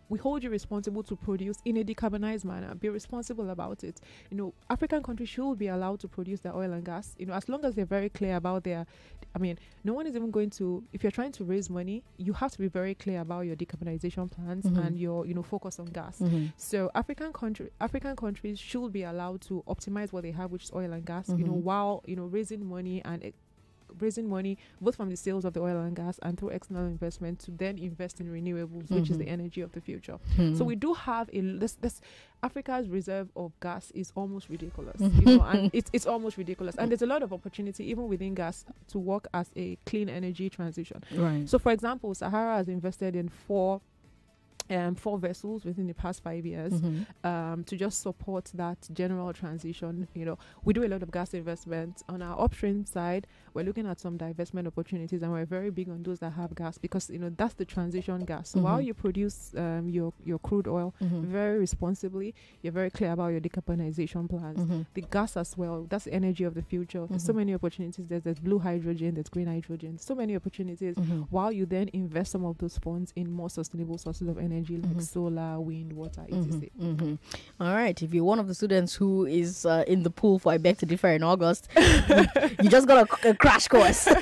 Speaker 2: we hold you responsible to produce in a decarbonized manner. Be responsible about it. African countries should be allowed to produce their oil and gas, as long as they're very clear about no one is even going to, if you're trying to raise money, you have to be very clear about your decarbonization plans and your, focus on gas. So African countries should be allowed to optimize what they have, which is oil and gas, while, raising money and raising money both from the sales of the oil and gas and through external investment to then invest in renewables, which is the energy of the future. So we do have this Africa's reserve of gas is almost ridiculous, and it's almost ridiculous. And there's a lot of opportunity even within gas to work as a clean energy transition.
Speaker 1: Right.
Speaker 2: So, for example, Sahara has invested in four vessels within the past 5 years to just support that general transition. We do a lot of gas investment on our upstream side. We're looking at some divestment opportunities, and we're very big on those that have gas because that's the transition gas. So while you produce your crude oil very responsibly, you're very clear about your decarbonization plans. The gas as well, that's the energy of the future. There's so many opportunities. There's blue hydrogen, there's green hydrogen, so many opportunities. While you then invest some of those funds in more sustainable sources of energy like solar, wind, water, etc.
Speaker 1: All right. If you're one of the students who is in the pool for I Beg to Differ in August, you just got a crash course. By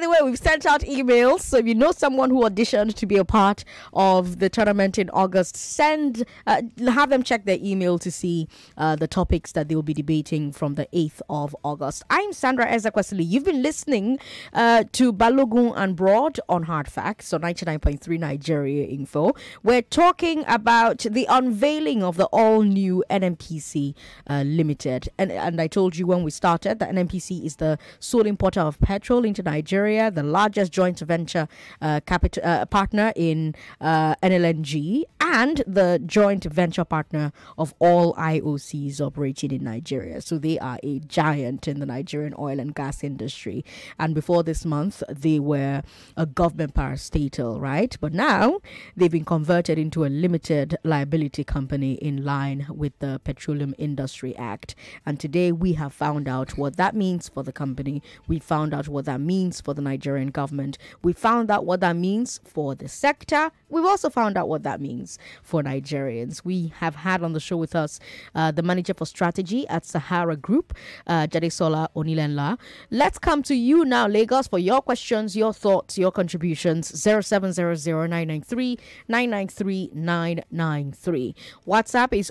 Speaker 1: the way, we've sent out emails. So if you know someone who auditioned to be a part of the tournament in August, have them check their email to see the topics that they will be debating from the 8th of August. I'm Sandra Ezekwesili. You've been listening to Balogun and Broad on Hard Facts on 99.3 Nigeria Info. We're talking about the unveiling of the all-new Nnpc Limited. And I told you when we started that Nnpc is the sole importer of petrol into Nigeria, the largest joint venture partner in NLNG, and the joint venture partner of all IOCs operating in Nigeria. So they are a giant in the Nigerian oil and gas industry. And before this month, they were a government parastatal, right? But now they've been converted into a limited liability company in line with the Petroleum Industry Act. And today we have found out what that means for the company. We found out what that means for the Nigerian government. We found out what that means for the sector. We've also found out what that means for Nigerians. We have had on the show with us the manager for strategy at Sahara Group, Jadesola Onilenla. Let's come to you now, Lagos, for your questions, your thoughts, your contributions. 0700-993-993. WhatsApp is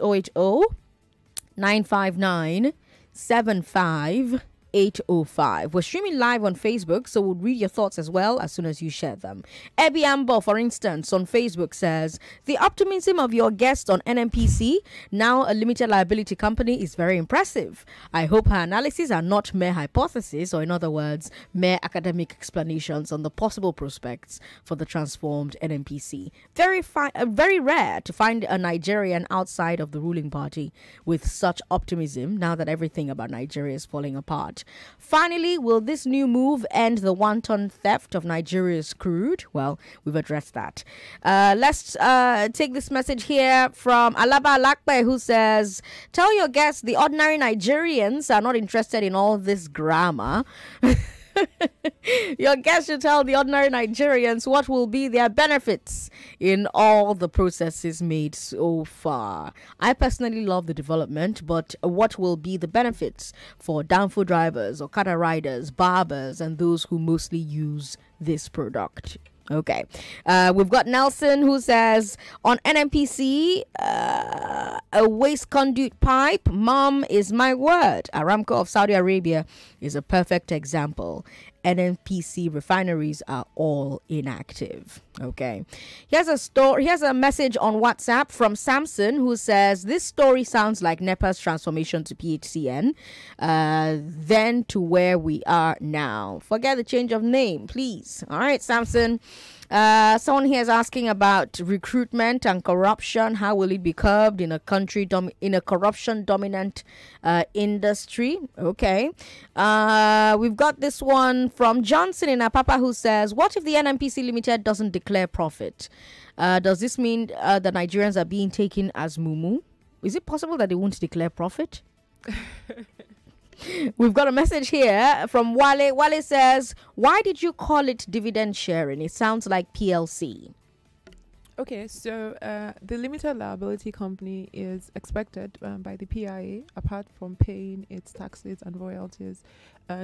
Speaker 1: 080-959-75 805. We're streaming live on Facebook, so we'll read your thoughts as well as soon as you share them. Ebi Ambo, for instance, on Facebook says, the optimism of your guest on Nnpc, now a limited liability company, is very impressive. I hope her analyses are not mere hypotheses, or in other words, mere academic explanations on the possible prospects for the transformed Nnpc. Very rare to find a Nigerian outside of the ruling party with such optimism now that everything about Nigeria is falling apart. Finally, will this new move end the wanton theft of Nigeria's crude? Well, we've addressed that. Let's take this message here from Alaba Lakpe, who says, tell your guests the ordinary Nigerians are not interested in all this grammar. Your guest should tell the ordinary Nigerians what will be their benefits in all the processes made so far. I personally love the development, but what will be the benefits for downfall drivers, Okada riders, barbers, and those who mostly use this product? Okay. We've got Nelson, who says, on Nnpc, a waste conduit pipe, mom is my word. Aramco of Saudi Arabia is a perfect example. Nnpc refineries are all inactive. Okay. Here's a message on WhatsApp from Samson, who says, this story sounds like NEPA's transformation to PHCN, then to where we are now. Forget the change of name, please. All right, Samson. Someone here is asking about recruitment and corruption. How will it be curbed in a country in a corruption dominant industry? Okay. We've got this one from Johnson in Apapa, who says, what if the Nnpc Limited doesn't declare profit? Does this mean that Nigerians are being taken as mumu? Is it possible that they won't declare profit? We've got a message here from Wale. Wale says, why did you call it dividend sharing? It sounds like PLC.
Speaker 2: Okay, so the limited liability company is expected by the PIA, apart from paying its taxes and royalties,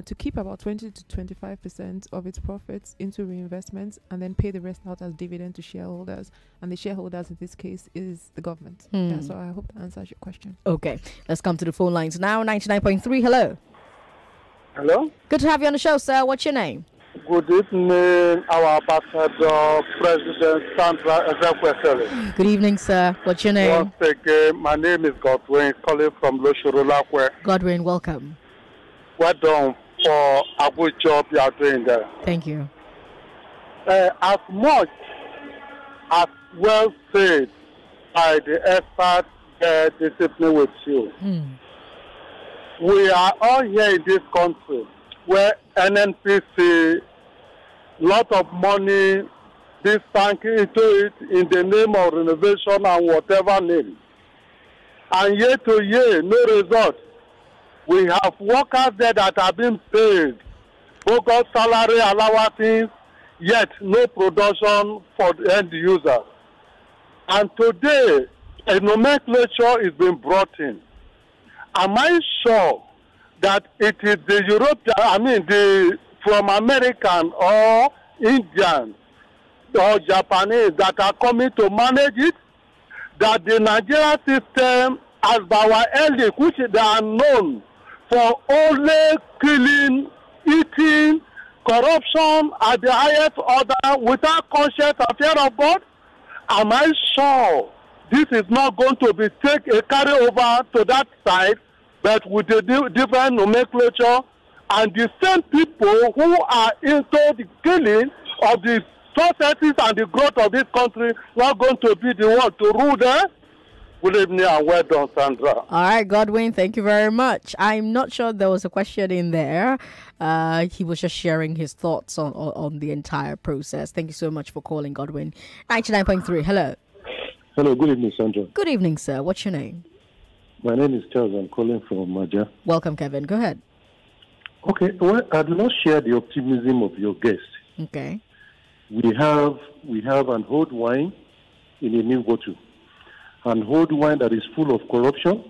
Speaker 2: to keep about 20 to 25% of its profits into reinvestments and then pay the rest out as dividend to shareholders. And the shareholders in this case is the government. Yeah, so I hope that answers your question.
Speaker 1: Okay, let's come to the phone lines now. 99.3, hello.
Speaker 21: Hello?
Speaker 1: Good to have you on the show, sir. What's your name?
Speaker 21: Good evening, our ambassador, President Sandra Ezekwesili.
Speaker 1: Good evening, sir. What's your name?
Speaker 21: Once again, my name is Godwin, calling from Loshurulakwe.
Speaker 1: Godwin, welcome.
Speaker 21: Well done for a good job you are doing there.
Speaker 1: Thank you.
Speaker 21: As much as well said by the experts discipline with you, we are all here in this country where Nnpc, lot of money be sunk into it in the name of renovation and whatever name. And year to year, no result. We have workers there that have been paid, bogus salary allowances, yet no production for the end user. And today, a nomenclature is being brought in. Am I sure that it is the European, from American or Indian or Japanese that are coming to manage it? That the Nigerian system, as by our elders, which they are known for only killing, eating, corruption at the highest order without conscience and fear of God? Am I sure this is not going to be a carryover to that side, but with a different nomenclature, and the same people who are into the killing of the societies and the growth of this country not going to be the one to rule there? Good evening and well done, Sandra.
Speaker 1: All right, Godwin, thank you very much. I'm not sure there was a question in there. He was just sharing his thoughts on the entire process. Thank you so much for calling, Godwin. 99.3, hello.
Speaker 22: Hello, good evening, Sandra.
Speaker 1: Good evening, sir. What's your name?
Speaker 22: My name is Charles. I'm calling from Maja.
Speaker 1: Welcome, Kevin. Go ahead.
Speaker 22: Okay, well, I do not share the optimism of your guest.
Speaker 1: Okay.
Speaker 22: We have an old wine in a new bottle. An old wine that is full of corruption,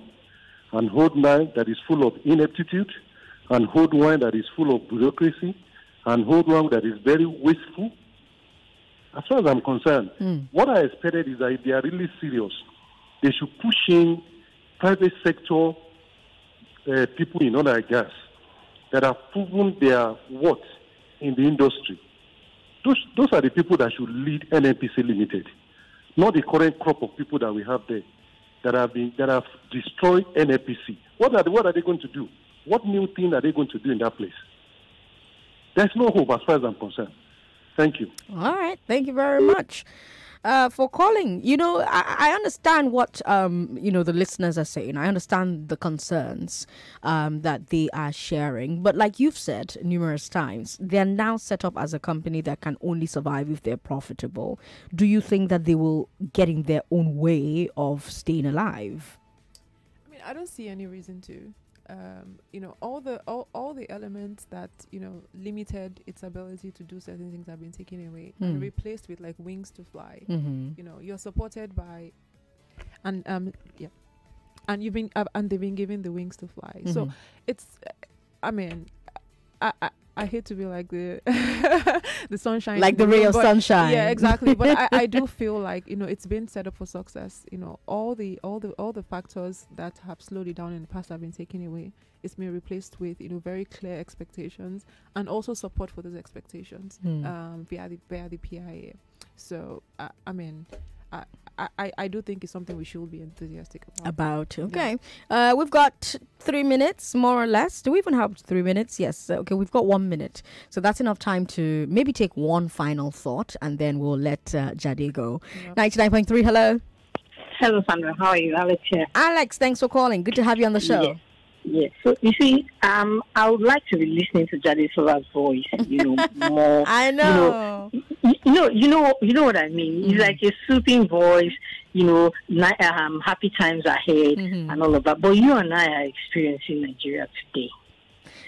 Speaker 22: an old wine that is full of ineptitude, an old wine that is full of bureaucracy, an old wine that is very wasteful. As far as I'm concerned, what I expected is that if they are really serious, they should push in private sector people in oil and gas that have proven their worth in the industry. Those are the people that should lead Nnpc Limited, not the current crop of people that we have there that have destroyed Nnpc. What are they going to do? What new thing are they going to do in that place? There's no hope as far as I'm concerned. Thank you.
Speaker 1: All right. Thank you very much for calling. I understand what, the listeners are saying. I understand the concerns that they are sharing. But like you've said numerous times, they're now set up as a company that can only survive if they're profitable. Do you think that they will get in their own way of staying alive?
Speaker 2: I mean, I don't see any reason to. All the elements that limited its ability to do certain things have been taken away and replaced with like wings to fly. You're supported by, and you've been and they've been given the wings to fly. So it's, I mean, I hate to be like the the sunshine,
Speaker 1: like the ray of sunshine.
Speaker 2: Yeah, exactly. But I do feel like it's been set up for success. All the factors that have slowed it down in the past have been taken away. It's been replaced with very clear expectations and also support for those expectations via the PIA. So I mean, I do think it's something we should be enthusiastic about.
Speaker 1: Okay. Yeah. We've got 3 minutes, more or less. Do we even have 3 minutes? Yes. Okay, we've got 1 minute. So that's enough time to maybe take one final thought, and then we'll let Jade go. Yep. 99.3, hello.
Speaker 5: Hello, Sandra. How are you? Alex here.
Speaker 1: Alex, thanks for calling. Good to have you on the show.
Speaker 5: Yes. So you see, I would like to be listening to Jade Sola's voice, more.
Speaker 1: I know.
Speaker 5: You know what I mean. It's like a soothing voice. Happy times ahead and all of that. But you and I are experiencing Nigeria today.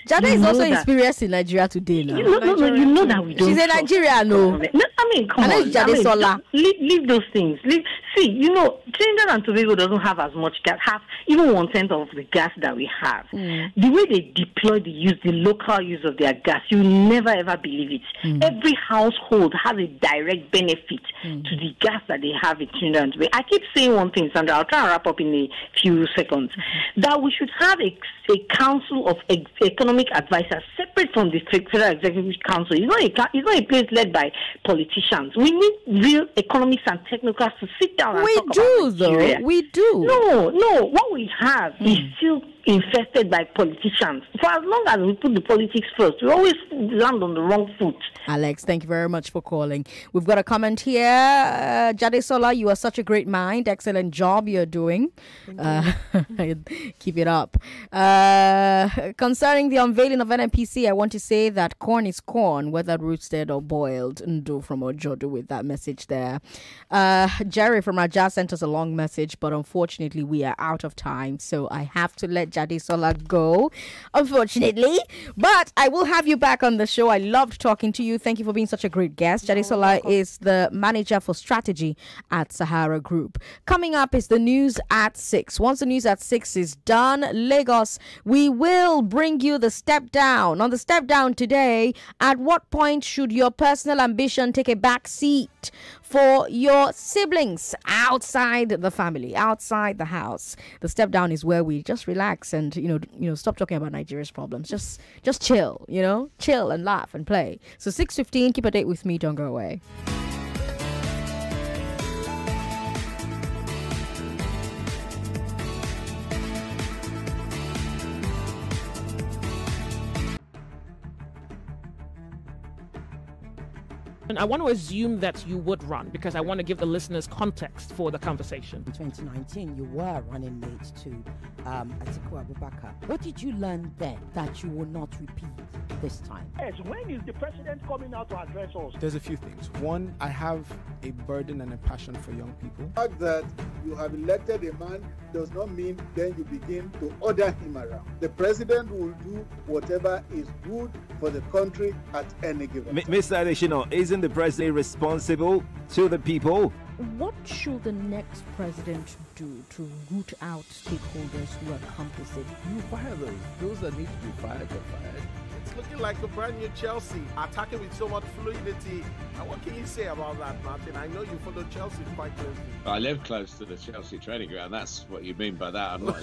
Speaker 1: Jade is also experienced in Nigeria today now.
Speaker 5: No, you know that we don't.
Speaker 1: She's in Nigeria, no.
Speaker 5: I mean, come on.
Speaker 1: Jade Sola.
Speaker 5: Leave those things. See, Trinidad and Tobago doesn't have as much gas, have even 1/10 of the gas that we have. The way they deploy the local use of their gas, you never ever believe it. Every household has a direct benefit to the gas that they have in Trinidad and Tobago. I keep saying one thing, Sandra. I'll try and wrap up in a few seconds. That we should have a council of economic advisor separate from the Federal Executive Council. It's not a place led by politicians. We need real economics and technocrats to sit down and talk about Nigeria.
Speaker 1: We do.
Speaker 5: No. What we have is still infested by politicians. For as long as we put the politics first, we always land on the wrong foot.
Speaker 1: Alex, thank you very much for calling. We've got a comment here. Jade Sola, you are such a great mind. Excellent job you're doing. Keep it up. Concerning the unveiling of Nnpc, I want to say that corn is corn, whether roasted or boiled. Ndo from Ojodo with that message there. Jerry from Raja sent us a long message, but unfortunately we are out of time, so I have to let Jade Sola go, unfortunately. But I will have you back on the show. I loved talking to you. Thank you for being such a great guest. Jade Sola is the manager for strategy at Sahara Group. Coming up is the news at 6. Once the news at 6 is done, Lagos, we will bring you the step down. On the step down today, at what point should your personal ambition take a back seat for your siblings outside the family, outside the house? The step down is where we just relax and stop talking about Nigeria's problems. Just chill, chill and laugh and play. So 6:15, keep a date with me. Don't go away.
Speaker 3: And I want to assume that you would run because I want to give the listeners context for the conversation.
Speaker 4: In 2019, you were running mate to Atiku Abubakar. What did you learn then that you will not repeat this time?
Speaker 23: Yes, when is the president coming out to address us?
Speaker 24: There's a few things. One, I have a burden and a passion for young people.
Speaker 25: The fact that you have elected a man does not mean then you begin to order him around. The president will do whatever is good for the country at any given time.
Speaker 26: Mr. Adeshino, isn't the president responsible to the people?
Speaker 1: What should the next president do to root out stakeholders who are complicit?
Speaker 27: You fire those. Those that need to be fired are fired.
Speaker 28: It's looking like a brand new Chelsea, attacking with so much fluidity. And what can you say about that, Martin? I know you follow Chelsea quite closely.
Speaker 29: I live close to the Chelsea training ground. That's what you mean by that. I'm not.